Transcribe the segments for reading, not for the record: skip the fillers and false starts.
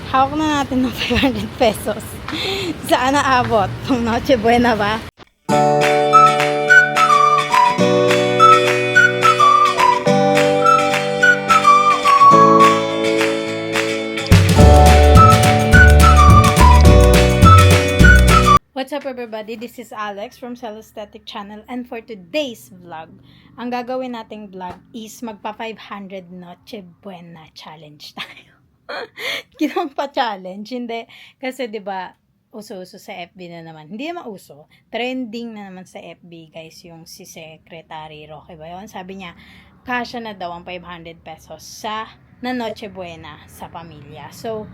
Hawak na natin ng 500 pesos. Saan naabot? Pang Noche Buena ba? What's up everybody? This is Alex from Celesthetic Channel, and for today's vlog, ang gagawin nating vlog is magpa 500 Noche Buena challenge tayo. Ginawang pa challenge, hindi. Kasi 'di ba uso-uso sa FB na naman. Hindi naman uso. Trending na naman sa FB, guys, yung si Secretary Roque ba yun? Sabi niya, kasya na daw ang 500 pesos sa na Noche Buena sa pamilya. So,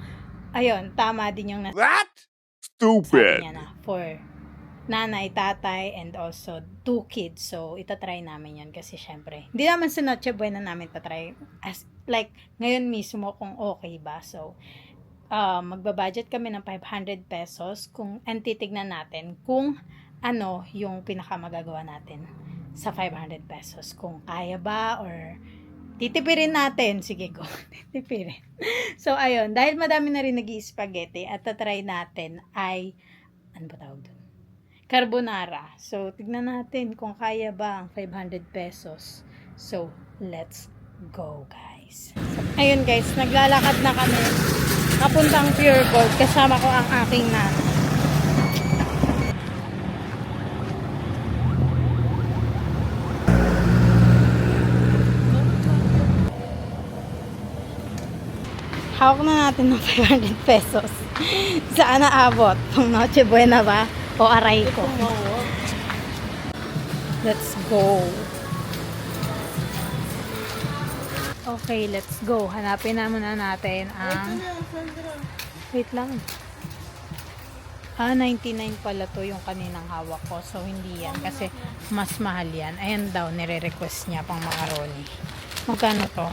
ayun, tama din yung What? sabi Stupid. niya na for nanay, tatay, and also 2 kids. So, itatry namin yan kasi syempre, hindi naman sa Noche Buena namin tatry. As, like, ngayon mismo kung okay ba. So, magbabudget kami ng 500 pesos and titignan natin kung ano yung pinakamagagawa natin sa 500 pesos. Kung kaya ba or titipirin natin. Sige ko, titipirin. So, ayun. Dahil madami na rin nag-i-spaghetti at tatry natin ay, ano ba tawag doon? Carbonara. So, tignan natin kung kaya ba ang 500 pesos. So, let's go, guys. So, ayun, guys. Naglalakad na kami. Papuntang Pure Gold. Kasama ko ang aking nanay. Hawak na natin ng 500 pesos. Saan naabot? Pang Noche Buena ba? O aray ko? Let's go. Okay, let's go. Hanapin na muna natin ang... Wait lang. 99 pala to yung kaninang hawak ko. So, hindi yan. Kasi mas mahal yan. Ayan daw, nire-request niya pang macaroni. Magkano to?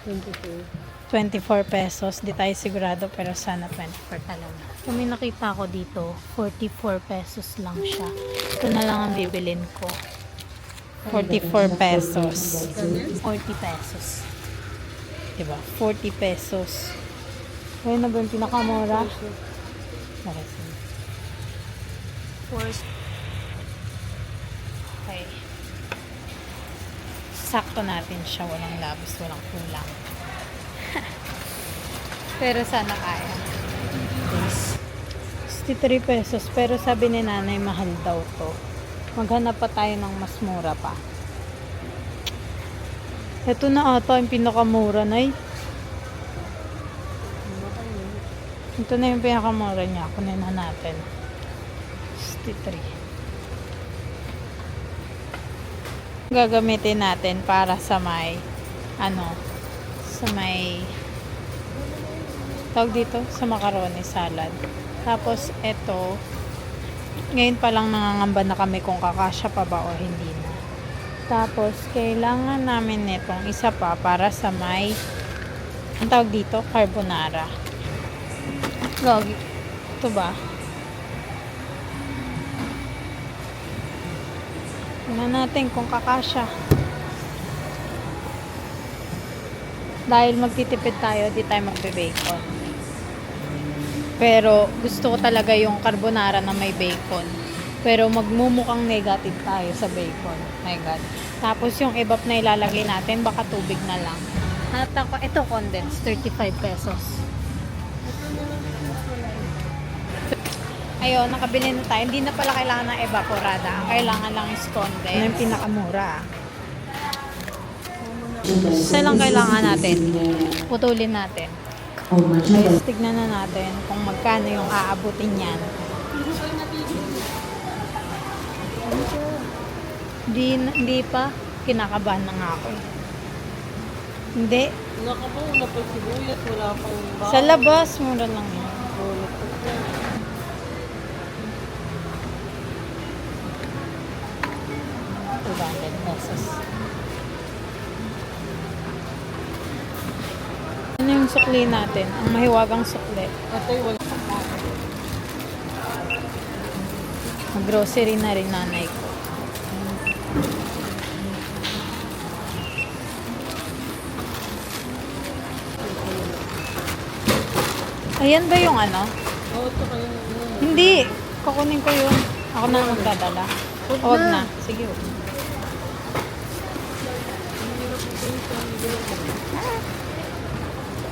24 pesos. Di tayo sigurado, pero sana 24 talaga. Kung may nakita ko dito, 44 pesos lang siya. Ito na lang ang bibilin ko. 44 pesos. 40 pesos. Diba? 40 pesos. Ayun na ba yung pinakamura? Okay. Sakto natin siya. Walang labis, walang kulang. Pero sana kaya. 63 pesos. Pero sabi ni nanay, mahal daw to. Maghanap pa tayo ng mas mura pa. Ito na ata yung pinakamura, nay. Ito na yung pinakamura niya. Kunin na natin. 63. Gagamitin natin para sa may sa may tawag dito, sa macaroni salad. Tapos ito, ngayon pa lang nangangamba na kami kung kakasya pa ba o hindi na. Tapos kailangan namin nitong isa pa para sa may ang tawag dito, carbonara. Gogi. Ito ba? Tingnan natin kung kakasya. Dahil magtitipid tayo, di tayo magbe-bacon. Pero gusto ko talaga yung carbonara na may bacon. Pero magmumukhang negative tayo sa bacon. My God. Tapos yung ibap na ilalagay natin, baka tubig na lang. Hanap ko, ito condensed, 35 pesos. Ayun, nakabili na tayo. Hindi na pala kailangan ng evaporada. Ang kailangan lang is condensed. Ano yung pinakamura? Isa lang kailangan natin. Putulin natin. Guys, tignan na natin kung magkano yung aabutin yan. Hindi pa. Kinakabahan na nga ako. Hindi. Nakabaw na pag sibuyas, wala pang baon. Sa labas, mura lang yan. 200 pesos. Ano yung sukli natin? Ang mahiwagang sukli. Ito yung wala. Mag-grocery na rin nanay ko. Ayan ba yung ano? Oo, ito kayo. Hindi. Kukunin ko yun. Ako na magdadala. Huwag na. Sige, huwag na.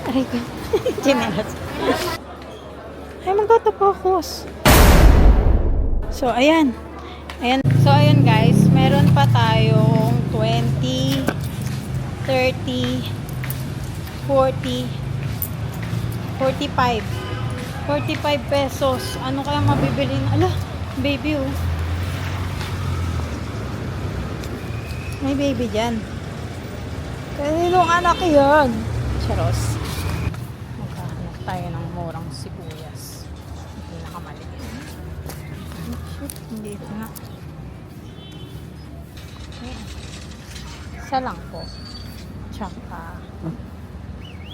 Aray ko. Chinelas. Ay, magtatapakos. So, ayan. Ayan. So, ayan guys. Meron pa tayong 20, 30, 40, 45. 45 pesos. Ano kaya mabibili na? Ala, baby oh. May baby dyan. Kaninong anak yan? Charos. Magkahanap tayo ng murang sibuyas. Yung pinakamaliit. Shit, hindi ito nga. Ayan. Isa lang po. Tsaka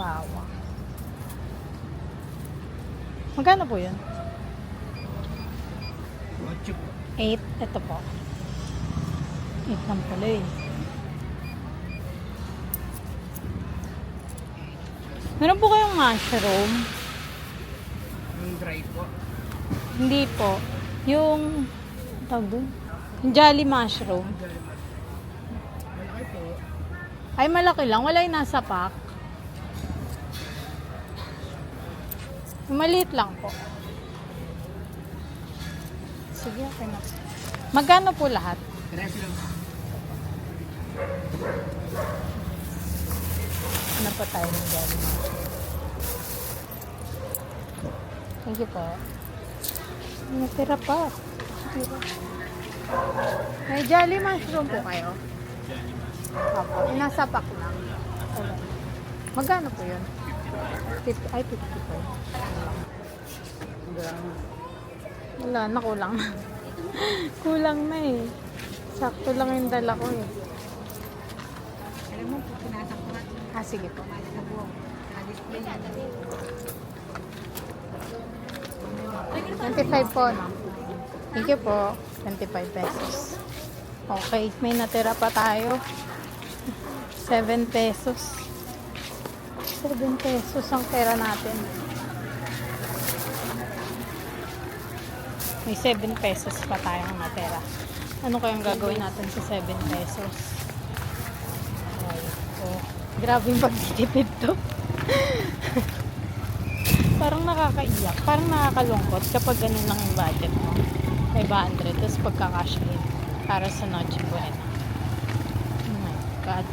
bawang. Magkano po yun? 8. Ito po. 8 lang pala eh. Meron po kayong mushroom? Yung dry po. Hindi po. Yung, tawag doon? Yung jolly mushroom. Malaki po. Ay, malaki lang. Wala yung nasa pack. Yung maliit lang po. Sige, okay na. Magkano po lahat? 13 lang. Ano pa tayo ng jolly mushroom? Thank you po. Natira pa. May jolly mushroom po kayo? Opo. Nasa pack lang. Wala. Magkano po yun? 50, ay, 50 po. Wala, nakulang na. Kulang na eh. Sakto lang yung dala ko eh. Alam mo, pinasak ko natin Ah, sige po. sa buong. Display na. 25 po, no? Thank you po. 25 pesos. Okay, may natira pa tayo. 7 pesos. 7 pesos ang pera natin. May 7 pesos pa tayong natira. Ano kayang gagawin natin sa 7 pesos? Ay, oh. Grabe yung pagtitipid to. Parang nakakaiyak. Parang nakakalungkot kapag ganun lang yung budget mo. 500. Tapos pagka-cash in para sa Noche Buena. Oh my God.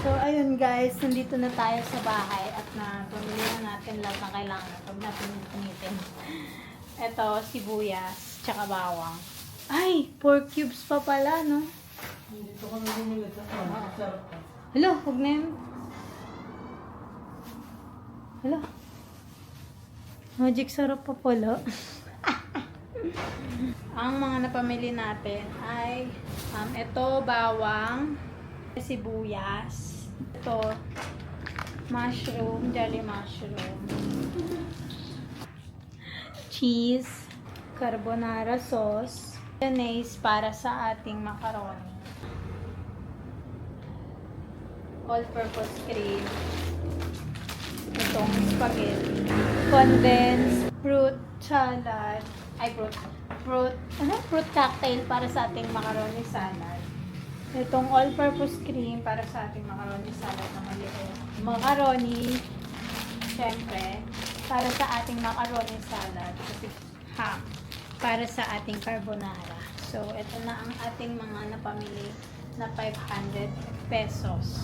So, ayun guys, nandito na tayo sa bahay at pumili na natin lahat ng kailangan. Huwag natin punitin. Ito, sibuyas, tsaka bawang. Ay, 4 cubes pa pala, no? Dito kami bumili sa sarap pa. Hello, huwag na yun. Hello. Magic sarap pa pala. Ang mga napamili natin ay ito, bawang, sibuyas, ito, mushroom, jelly mushroom, cheese, carbonara sauce, mayonnaise para sa ating macaroni, all-purpose cream, itong spaghetti, condensed fruit salad, fruit cocktail para sa ating macaroni salad. Itong all-purpose cream para sa ating macaroni salad na maliit. Macaroni, syempre, para sa ating macaroni salad. Kasi ham, para sa ating carbonara. So, ito na ang ating mga napamili na 500 pesos.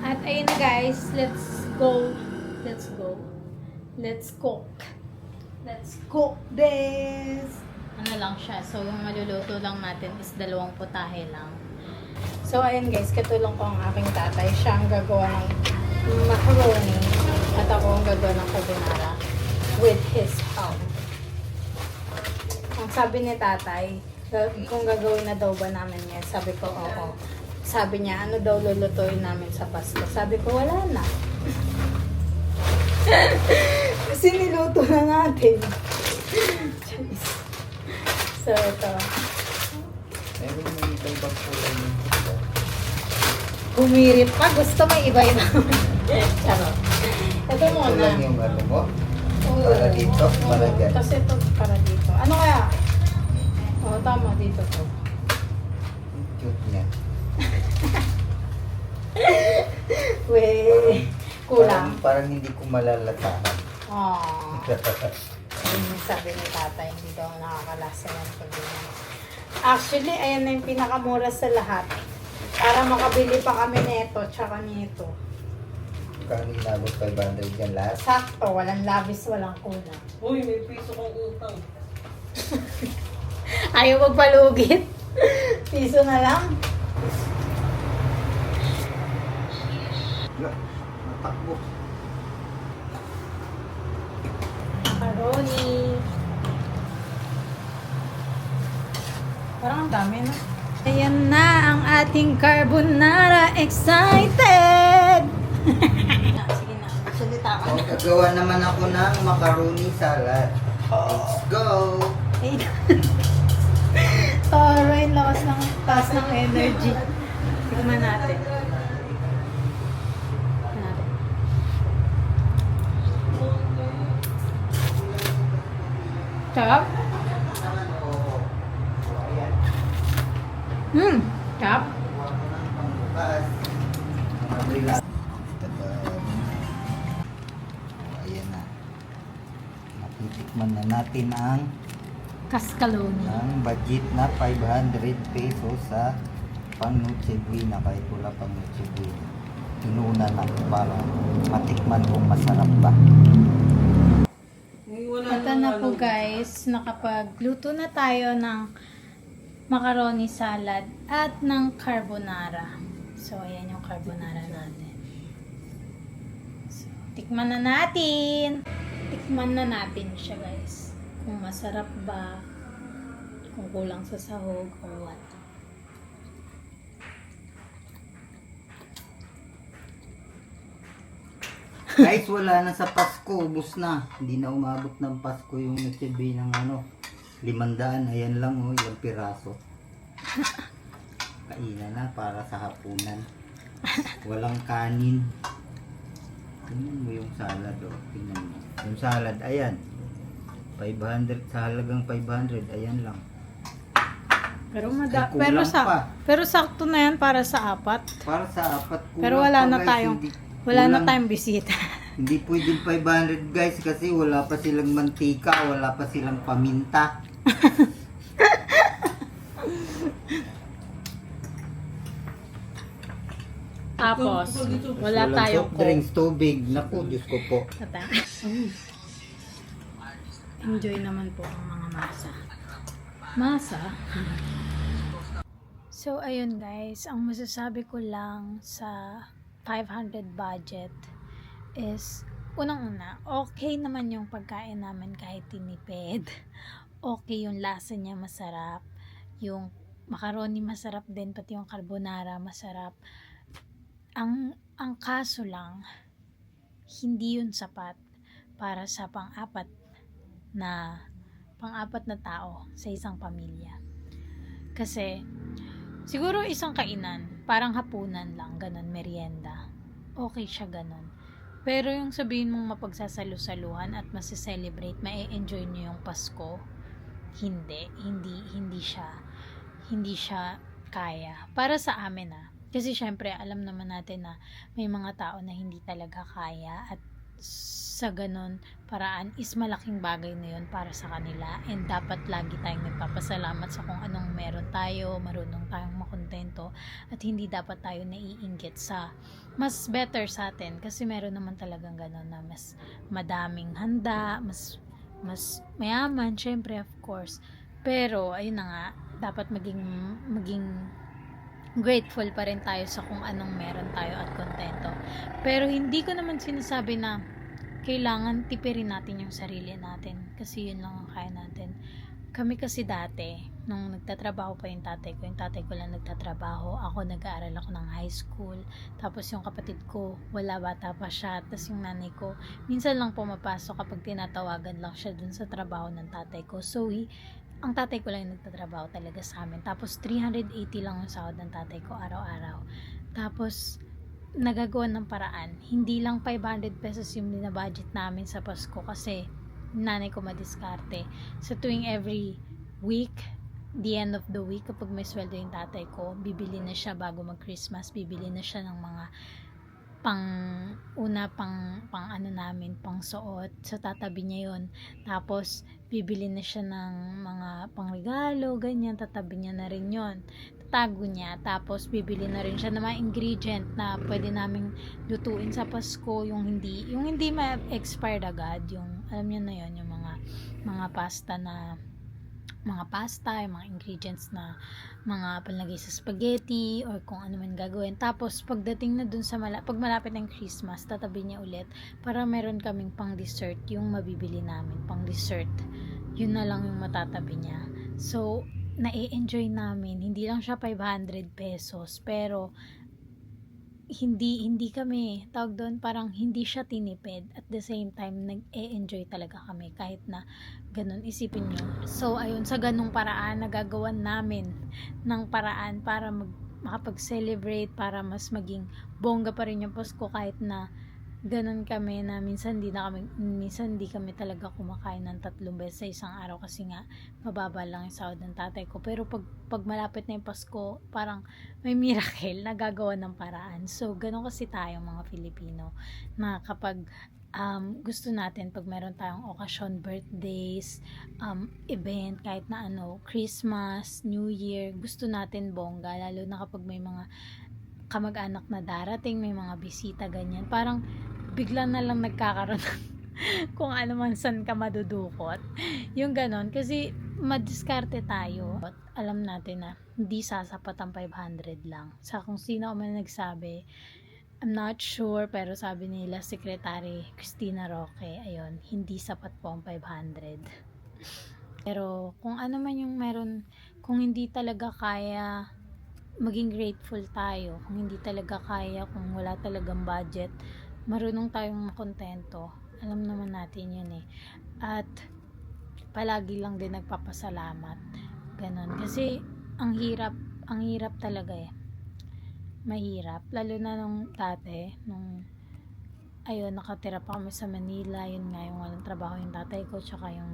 At ayun na guys, let's go. Let's cook. Let's cook this. Ano lang siya. So, yung maluluto lang natin is 2 putahe lang. So, ayun guys, katulong ko ang aking tatay. Siya ang gagawa ng macaroni. At ako ang gagawa ng carbonara with his help. Ang sabi ni tatay, Kung gagawin na daw ba namin yan. Sabi ko, oo. Sabi niya, ano daw lulutuin namin sa Pasko? Sabi ko, wala na. Kasi niluto na natin. So, ito. Meron may iba-ibang kulay yung Humirit pa. Gusto may iba-iba. Charot. Ito Ito muna. lang yung ano mo? Oo. Para dito, para Oo, dyan. Kasi ito para dito. Ano kaya? Oo, tama. Dito to. Ang cute niya. Weh. Kulang. Parang hindi ko malalatahan. Aww. Yun yung sabi ni tatay, hindi daw nakakalasa yan pag ganyan. Actually, ayan na yung pinakamura sa lahat. Para makabili pa kami nito, tsaka nito. Kung inabot 500 yan lahat. Sakto, walang labis, walang kulang. Uy, may piso kong utang. Ayaw magpalugit. Piso na lang. Wala, natakbo. Macaroni. Parang ang dami, no? Ayan na ang ating carbonara. Excited! Sige na, salita ka Oh, na. gagawa naman ako ng macaroni salad. Let's go! Ay, Toro, yung taas ng energy. Tignan natin. Tignan natin. Sarap? Sarap? Pangbukas. Mga rila. Ayan na. Matitikman na natin ang Kaskaloni. budget na 500 pesos sa pang Noche Buena. Kahit wala pang Noche Buena. Inuna na para matikman kung masarap ba. Ito na po guys, nakapagluto na tayo ng macaroni salad at ng carbonara. So, ayan yung carbonara natin. So, tikman na natin! Tikman na natin siya guys. Kung masarap ba, kung kulang sa sahog, or what. Guys, wala na sa Pasko. Ubus na. Hindi na umabot ng Pasko yung Noche Buena ng 500. Ayan lang ilang piraso. Kainan na para sa hapunan. Walang kanin. Tingnan mo yung salad tingnan mo. Yung salad, ayan. 500 sa halagang 500, ayan lang. Pero Ay, kulang pa. pero sakto na yan para sa apat. Para sa apat kulang Pero wala pa, na guys. tayong Hindi, wala na kulang. tayong bisita. Hindi pwedeng 500 guys kasi wala pa silang mantika, wala pa silang paminta. Tapos, wala Walang tayong soft drinks, tubig. Naku, Diyos ko po. Enjoy naman po ang mga masa. Masa? So, ayun guys, ang masasabi ko lang sa 500 budget is, unang-una, okay naman yung pagkain namin kahit tinipid. Okay yung lasa niya, masarap. Yung macaroni masarap din, pati yung carbonara masarap. Ang kaso lang, hindi yun sapat para sa pang-apat na tao sa isang pamilya. Kasi, siguro isang kainan, parang hapunan lang, ganun, merienda. Okay siya ganun. Pero yung sabihin mong mapagsasalu-saluhan at masiselebrate, ma-enjoy nyo yung Pasko, hindi siya kaya. Para sa amin kasi syempre, alam naman natin na may mga tao na hindi talaga kaya at sa ganun paraan is malaking bagay na yun para sa kanila and dapat lagi tayong nagpapasalamat sa kung anong meron tayo, marunong tayong makontento at hindi dapat tayo naiinggit sa mas better sa atin kasi meron naman talagang ganun na mas madaming handa, mas mayaman, syempre of course. Pero ayun na nga, dapat maging grateful pa rin tayo sa kung anong meron tayo at kontento. Pero hindi ko naman sinasabi na kailangan tipirin natin yung sarili natin kasi yun lang ang kaya natin. Kami kasi dati nung nagtatrabaho pa yung tatay ko lang nagtatrabaho, ako nag-aaral ako ng high school, tapos yung kapatid ko, wala, bata pa siya, tapos yung nanay ko, minsan lang pumapasok kapag tinatawagan lang siya dun sa trabaho ng tatay ko. So, ang tatay ko lang yung nagtatrabaho talaga sa amin. Tapos, 380 lang yung sahod ng tatay ko araw-araw. Tapos, nagagawa ng paraan. Hindi lang 500 pesos yung binabudget namin sa Pasko kasi nanay ko madiskarte. So, tuwing every week, the end of the week, kapag may sweldo yung tatay ko, bibili na siya bago mag-Christmas, bibili na siya ng mga pang ano namin, pang suot. So, tatabi niya yun. Tapos, bibili na siya ng mga pangregalo, ganyan, tatabi niya na rin yun. Tatago niya. Tapos, bibili na rin siya ng mga ingredient na pwede naming lutuin sa Pasko, yung hindi ma-expired agad, yung, alam niyo na yun, yung mga pasta, yung mga ingredients na mga panlagay sa spaghetti or kung ano man gagawin. Tapos pagdating na dun sa pag malapit ng Christmas, tatabi niya ulit para meron kaming pang dessert, yung mabibili namin pang dessert. Yun na lang yung matatabi niya. So, na-enjoy namin. Hindi lang siya 500 pesos, pero hindi kami, tawag doon, parang hindi siya tinipid. At the same time, nag-e-enjoy talaga kami kahit na ganun, isipin nyo. So, ayun, sa ganung paraan, nagagawan namin ng paraan para makapag-celebrate, para mas maging bongga pa rin yung Pasko kahit na ganun kami na minsan di kami talaga kumakain ng 3 beses sa isang araw kasi nga mababa lang yung sahod ng tatay ko. Pero pag malapit na yung Pasko, parang may miracle na gagawa ng paraan. So, ganun kasi tayo mga Filipino na kapag gusto natin, pag meron tayong okasyon, birthdays, event, kahit na Christmas, New Year, gusto natin bongga, lalo na kapag may mga kamag-anak na darating, may mga bisita, ganyan. Parang bigla na lang nagkakaroon kung ano man saan ka madudukot. Yung ganon. Kasi madiskarte tayo. At alam natin na hindi sasapat ang 500 lang. Sa kung sino man nagsabi, I'm not sure, pero sabi nila Secretary Cristina Roque, ayun, hindi sapat po ang 500. Pero kung ano man yung meron, kung hindi talaga kaya, maging grateful tayo. Kung hindi talaga kaya, kung wala talagang budget, marunong tayong makontento. Alam naman natin yun eh. At palagi lang din nagpapasalamat. Ganon. Kasi ang hirap talaga eh. Mahirap. Lalo na nung dati, nakatira pa kami sa Manila, yun nga, yung walang trabaho yung tatay ko, tsaka yung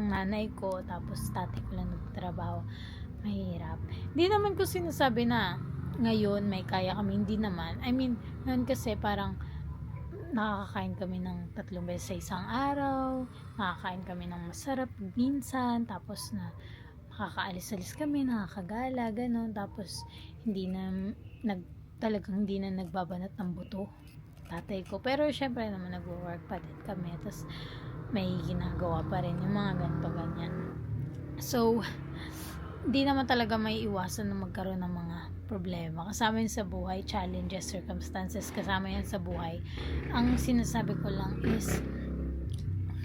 nanay ko, tapos tatay ko lang nagtrabaho. Mahirap. Hindi naman ko sinasabi na ngayon may kaya kami, hindi naman. Ngayon kasi parang nakakakain kami ng 3 beses sa isang araw, nakakain kami ng masarap minsan, tapos na nakakaalis-alis kami, nakakagala, ganun. Tapos talagang hindi na nagbabanat ng buto tatay ko. Pero syempre naman nagwo-work pa din kami, tapos may ginagawa pa rin yung mga ganito ganyan. So, di naman talaga may iwasan na magkaroon ng mga problema. Kasama yun sa buhay, challenges, circumstances, kasama yan sa buhay. Ang sinasabi ko lang is,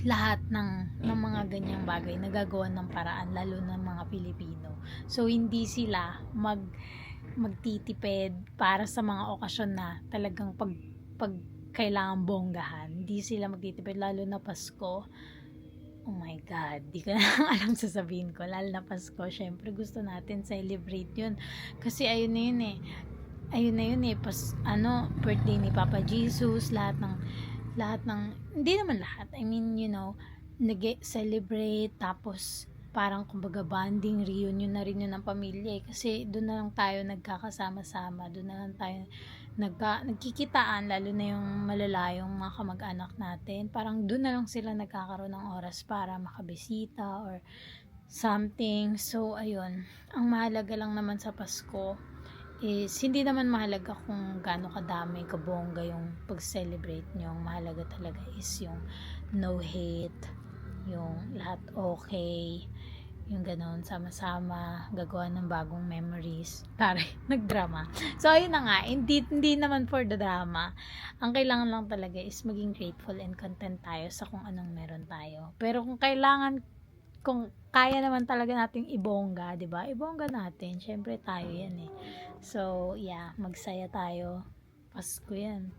lahat ng mga ganyang bagay nagagawa ng paraan, lalo ng mga Pilipino. So, hindi sila magtitipid para sa mga okasyon na talagang pag kailangan bonggahan. Hindi sila magtitipid, lalo na Pasko. Oh my God, di ko na alam sasabihin ko. Lalo na Pasko, syempre gusto natin celebrate yun. Kasi ayun na yun eh. Birthday ni Papa Jesus, lahat ng, hindi naman lahat. Nag-celebrate, tapos parang kumbaga bonding, reunion na rin yun ng pamilya eh. Kasi doon na lang tayo nagkakasama-sama, doon na lang tayo nagkikitaan, lalo na yung malalayong mga kamag-anak natin. Parang doon na lang sila nagkakaroon ng oras para makabisita or something. So, ayun. Ang mahalaga lang naman sa Pasko is, hindi naman mahalaga kung gaano kadami, kabongga yung pag-celebrate nyo. Ang mahalaga talaga is yung no hate, yung lahat okay, yung ganon, sama-sama, gagawa ng bagong memories. Tari, nagdrama. So, ayun na nga, hindi naman for the drama. Ang kailangan lang talaga is maging grateful and content tayo sa kung anong meron tayo. Pero kung kailangan kung kaya naman talaga nating ibongga, 'di ba? Ibongga natin. Syempre tayo 'yan eh. So, yeah, magsaya tayo. Pasko 'yan.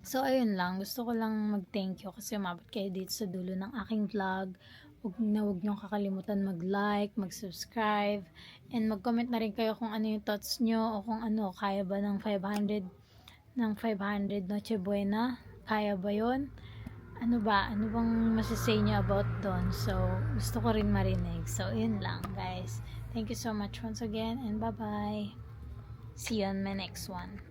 So, ayun lang. Gusto ko lang mag-thank you kasi umabot kayo dito sa dulo ng aking vlog. Huwag niyong kakalimutan mag-like, mag-subscribe, and mag-comment na rin kayo kung ano yung thoughts nyo o kung ano, kaya ba ng 500 Noche Buena? Kaya ba yon? Ano ba? Ano bang masasay nyo about doon? So, gusto ko rin marinig. So, yun lang, guys. Thank you so much once again, and bye-bye. See you on my next one.